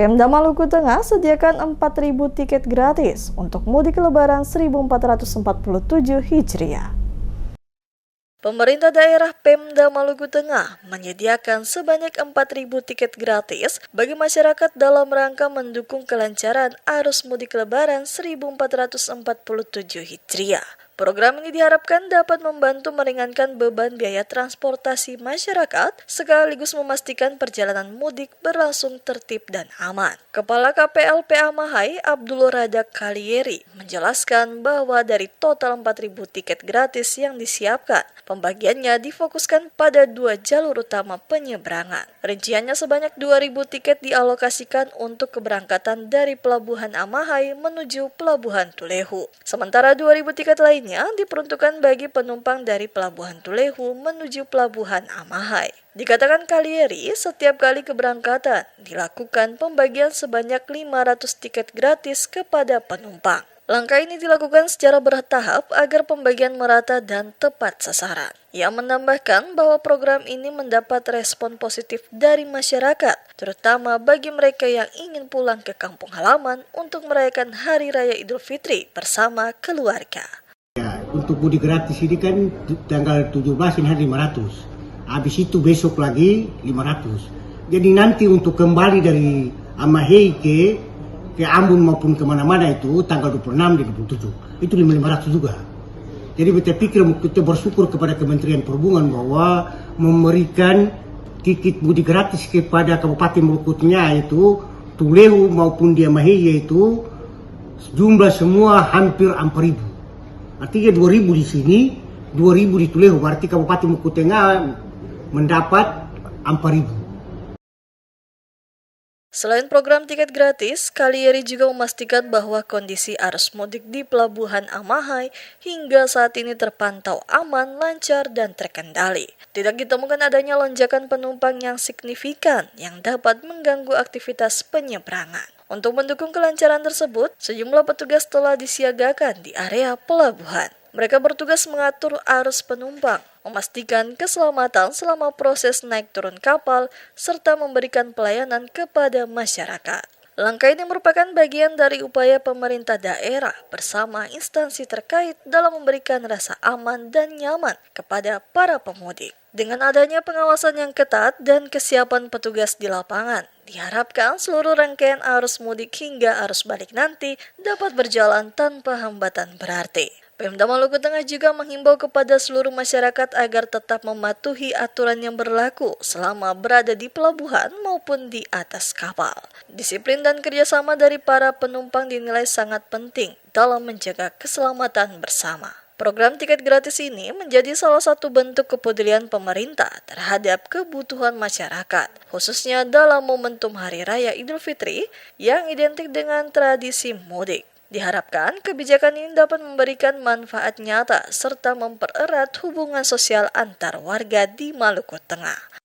Pemda Maluku Tengah sediakan 4.000 tiket gratis untuk mudik Lebaran 1447 Hijriah. Pemerintah daerah Pemda Maluku Tengah menyediakan sebanyak 4.000 tiket gratis bagi masyarakat dalam rangka mendukung kelancaran arus mudik Lebaran 1447 Hijriah. Program ini diharapkan dapat membantu meringankan beban biaya transportasi masyarakat sekaligus memastikan perjalanan mudik berlangsung tertib dan aman. Kepala KPLP Amahai Abdul Razak Kalieri menjelaskan bahwa dari total 4.000 tiket gratis yang disiapkan, pembagiannya difokuskan pada 2 jalur utama penyeberangan. Rinciannya sebanyak 2.000 tiket dialokasikan untuk keberangkatan dari Pelabuhan Amahai menuju Pelabuhan Tulehu. Sementara 2.000 tiket lainnya diperuntukkan bagi penumpang dari Pelabuhan Tulehu menuju Pelabuhan Amahai. Dikatakan Kalieri, setiap kali keberangkatan dilakukan pembagian sebanyak 500 tiket gratis kepada penumpang. Langkah ini dilakukan secara bertahap agar pembagian merata dan tepat sasaran. Ia menambahkan bahwa program ini mendapat respon positif dari masyarakat, terutama bagi mereka yang ingin pulang ke kampung halaman untuk merayakan Hari Raya Idul Fitri bersama keluarga. Ya, untuk mudik gratis ini kan tanggal 17 ini hari 500. Habis itu besok lagi 500. Jadi nanti untuk kembali dari Amahai ke Ambon maupun kemana-mana itu tanggal 26 dan 27. Itu 500 juga. Jadi kita pikir kita bersyukur kepada Kementerian Perhubungan bahwa memberikan tiket mudik gratis kepada Kabupaten Maluku Tengah itu Tulehu maupun di Amahai yaitu jumlah semua hampir 4.000. Artinya 2.000 di sini, 2.000 di Tulehu. Berarti Kabupaten Maluku Tengah mendapat 4.000. Selain program tiket gratis, Kalieri juga memastikan bahwa kondisi arus mudik di Pelabuhan Amahai hingga saat ini terpantau aman, lancar, dan terkendali. Tidak ditemukan adanya lonjakan penumpang yang signifikan yang dapat mengganggu aktivitas penyeberangan. Untuk mendukung kelancaran tersebut, sejumlah petugas telah disiagakan di area pelabuhan. Mereka bertugas mengatur arus penumpang, memastikan keselamatan selama proses naik turun kapal, serta memberikan pelayanan kepada masyarakat. Langkah ini merupakan bagian dari upaya pemerintah daerah bersama instansi terkait dalam memberikan rasa aman dan nyaman kepada para pemudik. Dengan adanya pengawasan yang ketat dan kesiapan petugas di lapangan, diharapkan seluruh rangkaian arus mudik hingga arus balik nanti dapat berjalan tanpa hambatan berarti. Pemda Maluku Tengah juga menghimbau kepada seluruh masyarakat agar tetap mematuhi aturan yang berlaku selama berada di pelabuhan maupun di atas kapal. Disiplin dan kerjasama dari para penumpang dinilai sangat penting dalam menjaga keselamatan bersama. Program tiket gratis ini menjadi salah satu bentuk kepedulian pemerintah terhadap kebutuhan masyarakat, khususnya dalam momentum Hari Raya Idul Fitri yang identik dengan tradisi mudik. Diharapkan kebijakan ini dapat memberikan manfaat nyata serta mempererat hubungan sosial antar warga di Maluku Tengah.